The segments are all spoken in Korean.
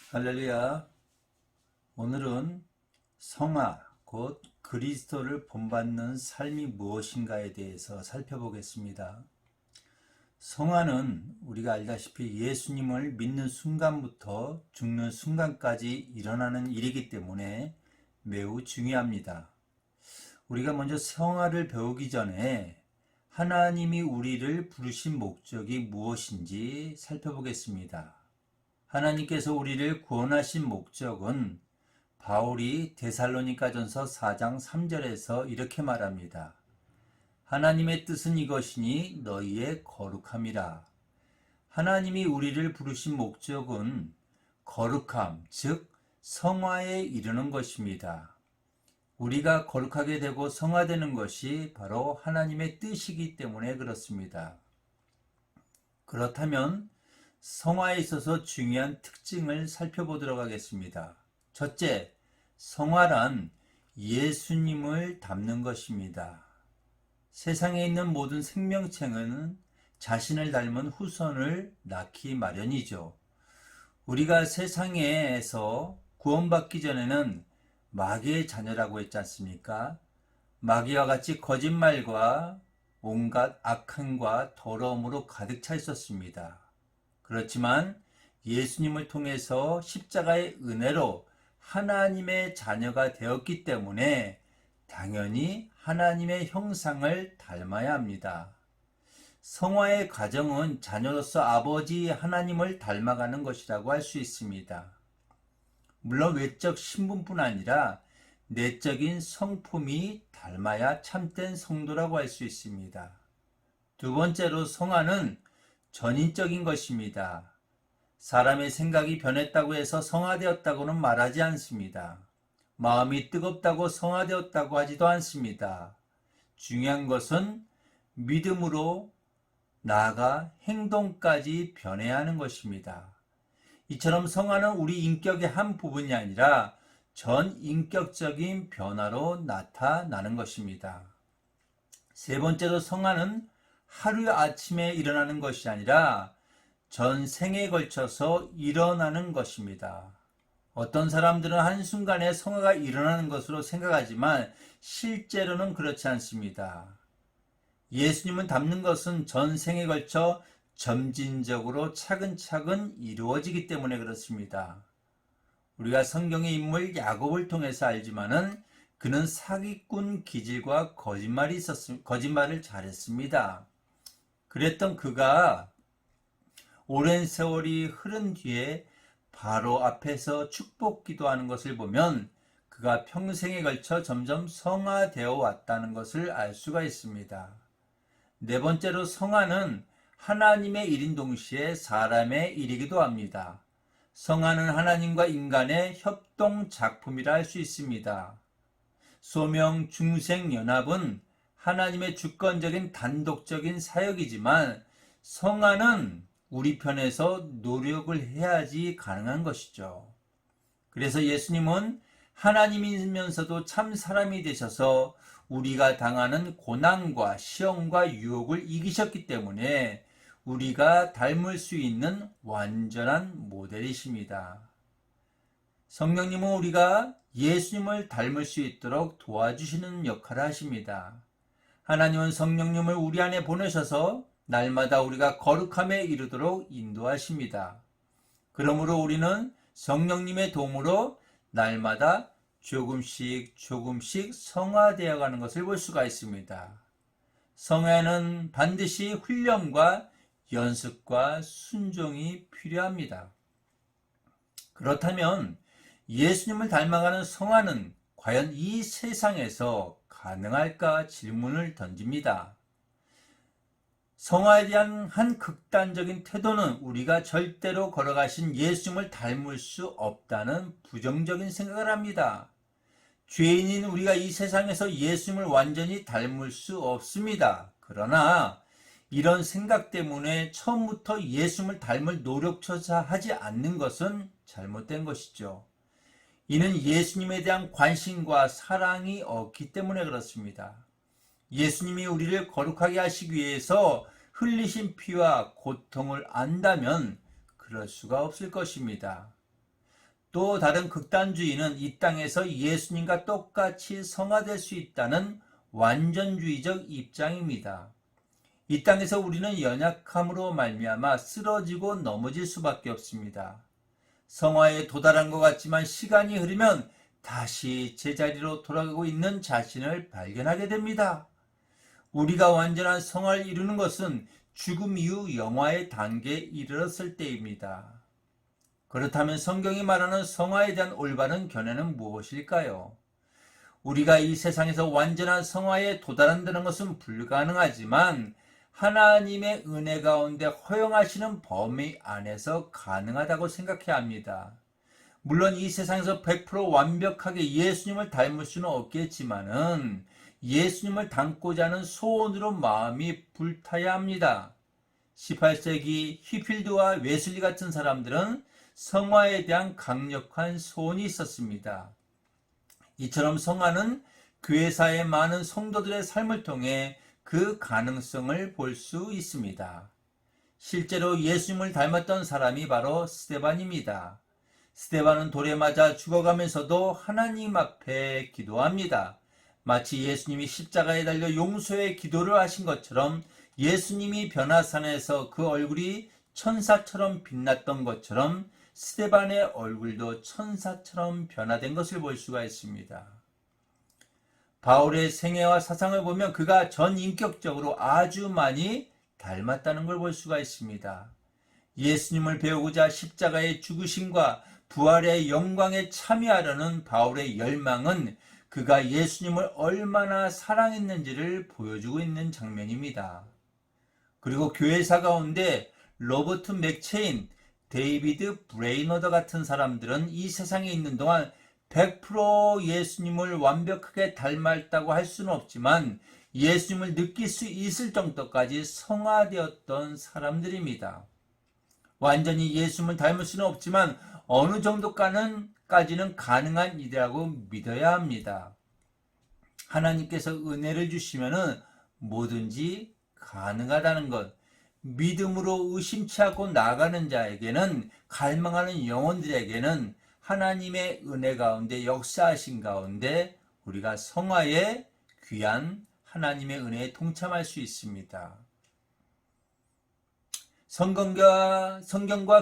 할렐루야. 오늘은 성화, 곧 그리스도를 본받는 삶이 무엇인가에 대해서 살펴보겠습니다. 성화는 우리가 알다시피 예수님을 믿는 순간부터 죽는 순간까지 일어나는 일이기 때문에 매우 중요합니다. 우리가 먼저 성화를 배우기 전에 하나님이 우리를 부르신 목적이 무엇인지 살펴보겠습니다. 하나님께서 우리를 구원하신 목적은 바울이 데살로니가전서 4장 3절에서 이렇게 말합니다. 하나님의 뜻은 이것이니 너희의 거룩함이라. 하나님이 우리를 부르신 목적은 거룩함, 즉 성화에 이르는 것입니다. 우리가 거룩하게 되고 성화되는 것이 바로 하나님의 뜻이기 때문에 그렇습니다. 그렇다면 성화에 있어서 중요한 특징을 살펴보도록 하겠습니다. 첫째, 성화란 예수님을 닮는 것입니다. 세상에 있는 모든 생명체는 자신을 닮은 후손을 낳기 마련이죠. 우리가 세상에서 구원받기 전에는 마귀의 자녀라고 했지 않습니까? 마귀와 같이 거짓말과 온갖 악함과 더러움으로 가득 차 있었습니다. 그렇지만 예수님을 통해서 십자가의 은혜로 하나님의 자녀가 되었기 때문에 당연히 하나님의 형상을 닮아야 합니다. 성화의 과정은 자녀로서 아버지 하나님을 닮아가는 것이라고 할 수 있습니다. 물론 외적 신분뿐 아니라 내적인 성품이 닮아야 참된 성도라고 할 수 있습니다. 두 번째로 성화는 전인적인 것입니다. 사람의 생각이 변했다고 해서 성화되었다고는 말하지 않습니다. 마음이 뜨겁다고 성화되었다고 하지도 않습니다. 중요한 것은 믿음으로 나아가 행동까지 변해야 하는 것입니다. 이처럼 성화는 우리 인격의 한 부분이 아니라 전 인격적인 변화로 나타나는 것입니다. 세 번째로 성화는 하루아침에 일어나는 것이 아니라 전 생에 걸쳐서 일어나는 것입니다. 어떤 사람들은 한순간에 성화가 일어나는 것으로 생각하지만 실제로는 그렇지 않습니다. 예수님은 닮는 것은 전 생에 걸쳐 점진적으로 차근차근 이루어지기 때문에 그렇습니다. 우리가 성경의 인물 야곱을 통해서 알지만은 그는 사기꾼 기질과 거짓말을 잘했습니다. 그랬던 그가 오랜 세월이 흐른 뒤에 바로 앞에서 축복 기도하는 것을 보면 그가 평생에 걸쳐 점점 성화되어 왔다는 것을 알 수가 있습니다. 네 번째로 성화는 하나님의 일인 동시에 사람의 일이기도 합니다. 성화는 하나님과 인간의 협동 작품이라 할 수 있습니다. 소명 중생 연합은 하나님의 주권적인 단독적인 사역이지만 성화는 우리 편에서 노력을 해야지 가능한 것이죠. 그래서 예수님은 하나님이면서도 참 사람이 되셔서 우리가 당하는 고난과 시험과 유혹을 이기셨기 때문에 우리가 닮을 수 있는 완전한 모델이십니다. 성령님은 우리가 예수님을 닮을 수 있도록 도와주시는 역할을 하십니다. 하나님은 성령님을 우리 안에 보내셔서 날마다 우리가 거룩함에 이르도록 인도하십니다. 그러므로 우리는 성령님의 도움으로 날마다 조금씩 성화되어 가는 것을 볼 수가 있습니다. 성화에는 반드시 훈련과 연습과 순종이 필요합니다. 그렇다면 예수님을 닮아가는 성화는 과연 이 세상에서 가능할까 질문을 던집니다. 성화에 대한 한 극단적인 태도는 우리가 절대로 걸어가신 예수님을 닮을 수 없다는 부정적인 생각을 합니다. 죄인인 우리가 이 세상에서 예수님을 완전히 닮을 수 없습니다. 그러나 이런 생각 때문에 처음부터 예수님을 닮을 노력조차 하지 않는 것은 잘못된 것이죠. 이는 예수님에 대한 관심과 사랑이 없기 때문에 그렇습니다. 예수님이 우리를 거룩하게 하시기 위해서 흘리신 피와 고통을 안다면 그럴 수가 없을 것입니다. 또 다른 극단주의는 이 땅에서 예수님과 똑같이 성화될 수 있다는 완전주의적 입장입니다. 이 땅에서 우리는 연약함으로 말미암아 쓰러지고 넘어질 수밖에 없습니다. 성화에 도달한 것 같지만 시간이 흐르면 다시 제자리로 돌아가고 있는 자신을 발견하게 됩니다. 우리가 완전한 성화를 이루는 것은 죽음 이후 영화의 단계에 이르렀을 때입니다. 그렇다면 성경이 말하는 성화에 대한 올바른 견해는 무엇일까요? 우리가 이 세상에서 완전한 성화에 도달한다는 것은 불가능하지만 하나님의 은혜 가운데 허용하시는 범위 안에서 가능하다고 생각해야 합니다. 물론 이 세상에서 100% 완벽하게 예수님을 닮을 수는 없겠지만은 예수님을 닮고자 하는 소원으로 마음이 불타야 합니다. 18세기 휘필드와 웨슬리 같은 사람들은 성화에 대한 강력한 소원이 있었습니다. 이처럼 성화는 교회사의 많은 성도들의 삶을 통해 그 가능성을 볼 수 있습니다. 실제로 예수님을 닮았던 사람이 바로 스데반입니다. 스데반은 돌에 맞아 죽어가면서도 하나님 앞에 기도합니다. 마치 예수님이 십자가에 달려 용서의 기도를 하신 것처럼 예수님이 변화산에서 그 얼굴이 천사처럼 빛났던 것처럼 스데반의 얼굴도 천사처럼 변화된 것을 볼 수가 있습니다. 바울의 생애와 사상을 보면 그가 전인격적으로 아주 많이 닮았다는 걸 볼 수가 있습니다. 예수님을 배우고자 십자가의 죽으심과 부활의 영광에 참여하려는 바울의 열망은 그가 예수님을 얼마나 사랑했는지를 보여주고 있는 장면입니다. 그리고 교회사 가운데 로버트 맥체인, 데이비드 브레이너더 같은 사람들은 이 세상에 있는 동안 100% 예수님을 완벽하게 닮았다고 할 수는 없지만 예수님을 느낄 수 있을 정도까지 성화되었던 사람들입니다. 완전히 예수님을 닮을 수는 없지만 어느 정도까지는 가능한 일이라고 믿어야 합니다. 하나님께서 은혜를 주시면 뭐든지 가능하다는 것, 믿음으로 의심치 않고 나아가는 자에게는, 갈망하는 영혼들에게는 하나님의 은혜 가운데 역사하신 가운데 우리가 성화의 귀한 하나님의 은혜에 동참할 수 있습니다. 성경과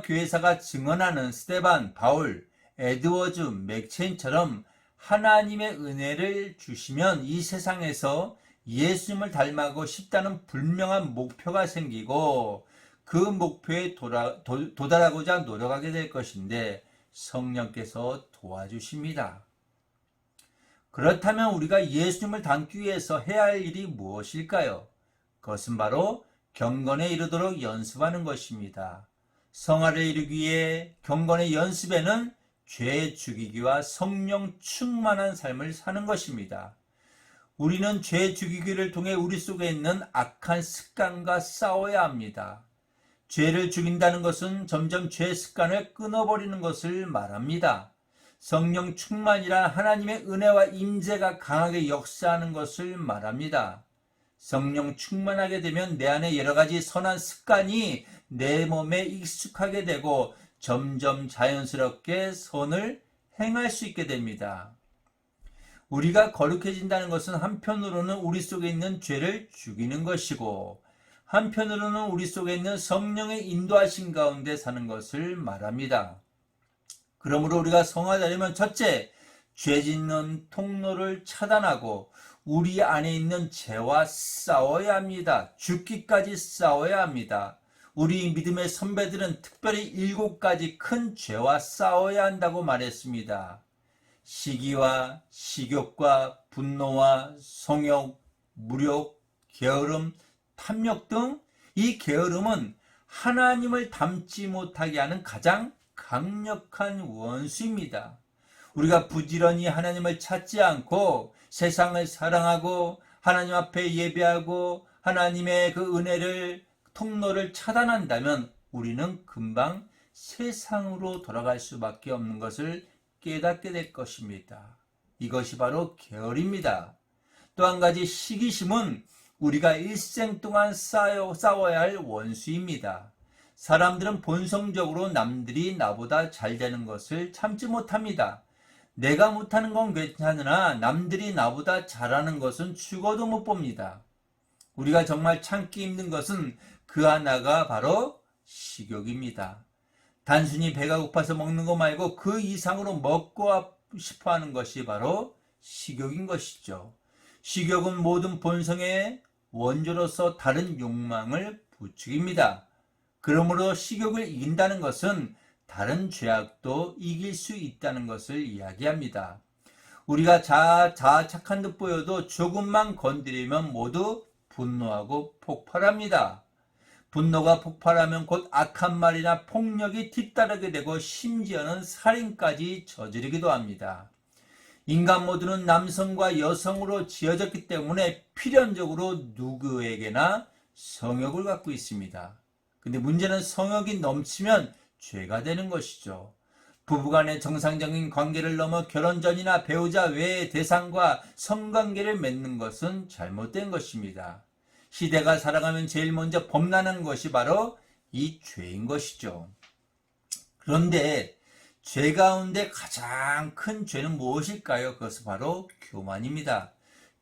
교회사가 증언하는 스데반, 바울, 에드워즈, 맥체인처럼 하나님의 은혜를 주시면 이 세상에서 예수님을 닮아가고 싶다는 분명한 목표가 생기고 그 목표에 도달하고자 노력하게 될 것인데 성령께서 도와주십니다. 그렇다면 우리가 예수님을 닮기 위해서 해야 할 일이 무엇일까요? 그것은 바로 경건에 이르도록 연습하는 것입니다. 성화를 이루기 위해 경건의 연습에는 죄 죽이기와 성령 충만한 삶을 사는 것입니다. 우리는 죄 죽이기를 통해 우리 속에 있는 악한 습관과 싸워야 합니다. 죄를 죽인다는 것은 점점 죄 습관을 끊어버리는 것을 말합니다. 성령 충만이란 하나님의 은혜와 임재가 강하게 역사하는 것을 말합니다. 성령 충만하게 되면 내 안에 여러 가지 선한 습관이 내 몸에 익숙하게 되고 점점 자연스럽게 선을 행할 수 있게 됩니다. 우리가 거룩해진다는 것은 한편으로는 우리 속에 있는 죄를 죽이는 것이고 한편으로는 우리 속에 있는 성령의 인도하심 가운데 사는 것을 말합니다. 그러므로 우리가 성화되려면 첫째, 죄 짓는 통로를 차단하고 우리 안에 있는 죄와 싸워야 합니다. 죽기까지 싸워야 합니다. 우리 믿음의 선배들은 특별히 7가지 큰 죄와 싸워야 한다고 말했습니다. 시기와 식욕과 분노와 성욕, 무욕, 게으름, 탐욕 등 이 게으름은 하나님을 닮지 못하게 하는 가장 강력한 원수입니다. 우리가 부지런히 하나님을 찾지 않고 세상을 사랑하고 하나님 앞에 예배하고 하나님의 그 은혜를 통로를 차단한다면 우리는 금방 세상으로 돌아갈 수밖에 없는 것을 깨닫게 될 것입니다. 이것이 바로 게으름입니다. 또 한 가지 시기심은 우리가 일생 동안 싸워야 할 원수입니다. 사람들은 본성적으로 남들이 나보다 잘 되는 것을 참지 못합니다. 내가 못하는 건 괜찮으나 남들이 나보다 잘하는 것은 죽어도 못 봅니다. 우리가 정말 참기 힘든 것은 그 하나가 바로 식욕입니다. 단순히 배가 고파서 먹는 거 말고 그 이상으로 먹고 싶어 하는 것이 바로 식욕인 것이죠. 식욕은 모든 본성의 원조로서 다른 욕망을 부추깁니다. 그러므로 식욕을 이긴다는 것은 다른 죄악도 이길 수 있다는 것을 이야기합니다. 우리가 착한 듯 보여도 조금만 건드리면 모두 분노하고 폭발합니다. 분노가 폭발하면 곧 악한 말이나 폭력이 뒤따르게 되고 심지어는 살인까지 저지르기도 합니다. 인간 모두는 남성과 여성으로 지어졌기 때문에 필연적으로 누구에게나 성욕을 갖고 있습니다. 근데 문제는 성욕이 넘치면 죄가 되는 것이죠. 부부간의 정상적인 관계를 넘어 결혼 전이나 배우자 외의 대상과 성관계를 맺는 것은 잘못된 것입니다. 시대가 살아가면 제일 먼저 범람하는 것이 바로 이 죄인 것이죠. 그런데 죄 가운데 가장 큰 죄는 무엇일까요? 그것은 바로 교만입니다.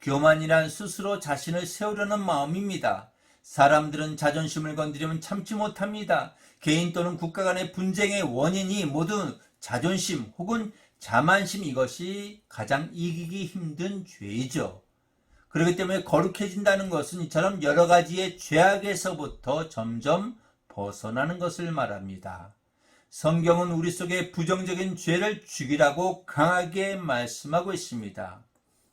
교만이란 스스로 자신을 세우려는 마음입니다. 사람들은 자존심을 건드리면 참지 못합니다. 개인 또는 국가 간의 분쟁의 원인이 모두 자존심 혹은 자만심, 이것이 가장 이기기 힘든 죄이죠. 그렇기 때문에 거룩해진다는 것은 이처럼 여러 가지의 죄악에서부터 점점 벗어나는 것을 말합니다. 성경은 우리 속에 부정적인 죄를 죽이라고 강하게 말씀하고 있습니다.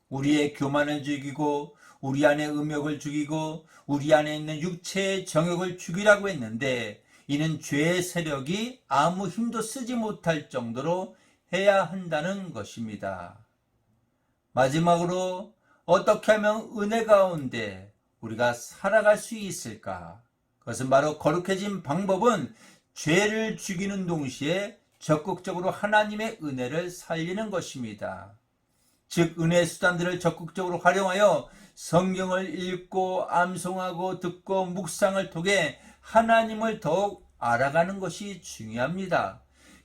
우리의 교만을 죽이고 우리 안의 음욕을 죽이고 우리 안에 있는 육체의 정욕을 죽이라고 했는데, 이는 죄의 세력이 아무 힘도 쓰지 못할 정도로 해야 한다는 것입니다. 마지막으로 어떻게 하면 은혜 가운데 우리가 살아갈 수 있을까? 그것은 바로 거룩해진 방법은 죄를 죽이는 동시에 적극적으로 하나님의 은혜를 살리는 것입니다. 즉, 은혜의 수단들을 적극적으로 활용하여 성경을 읽고 암송하고 듣고 묵상을 통해 하나님을 더욱 알아가는 것이 중요합니다.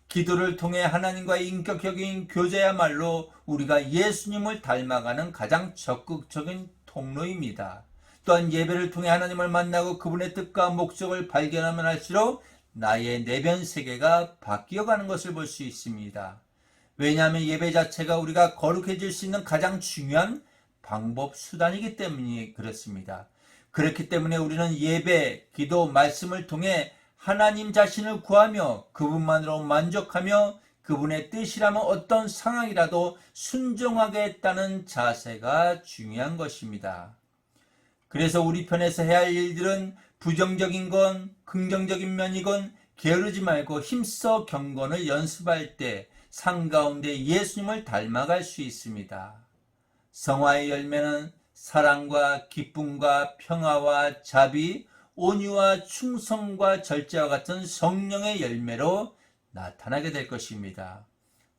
기도를 통해 하나님과의 인격적인 교제야말로 우리가 예수님을 닮아가는 가장 적극적인 통로입니다. 또한 예배를 통해 하나님을 만나고 그분의 뜻과 목적을 발견하면 할수록 나의 내면 세계가 바뀌어가는 것을 볼 수 있습니다. 왜냐하면 예배 자체가 우리가 거룩해질 수 있는 가장 중요한 방법, 수단이기 때문에 그렇습니다. 그렇기 때문에 우리는 예배, 기도, 말씀을 통해 하나님 자신을 구하며 그분만으로 만족하며 그분의 뜻이라면 어떤 상황이라도 순종하게 했다는 자세가 중요한 것입니다. 그래서 우리 편에서 해야 할 일들은 부정적인 건 긍정적인 면이건 게으르지 말고 힘써 경건을 연습할 때 삶 가운데 예수님을 닮아갈 수 있습니다. 성화의 열매는 사랑과 기쁨과 평화와 자비, 온유와 충성과 절제와 같은 성령의 열매로 나타나게 될 것입니다.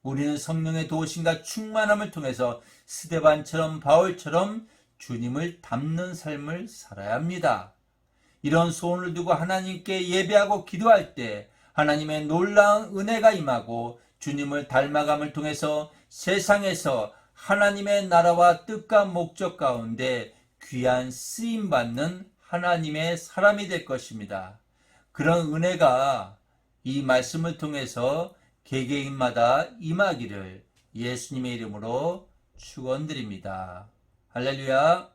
우리는 성령의 도우심과 충만함을 통해서 스데반처럼 바울처럼 주님을 닮는 삶을 살아야 합니다. 이런 소원을 두고 하나님께 예배하고 기도할 때 하나님의 놀라운 은혜가 임하고 주님을 닮아감을 통해서 세상에서 하나님의 나라와 뜻과 목적 가운데 귀한 쓰임받는 하나님의 사람이 될 것입니다. 그런 은혜가 이 말씀을 통해서 개개인마다 임하기를 예수님의 이름으로 축원드립니다. 할렐루야.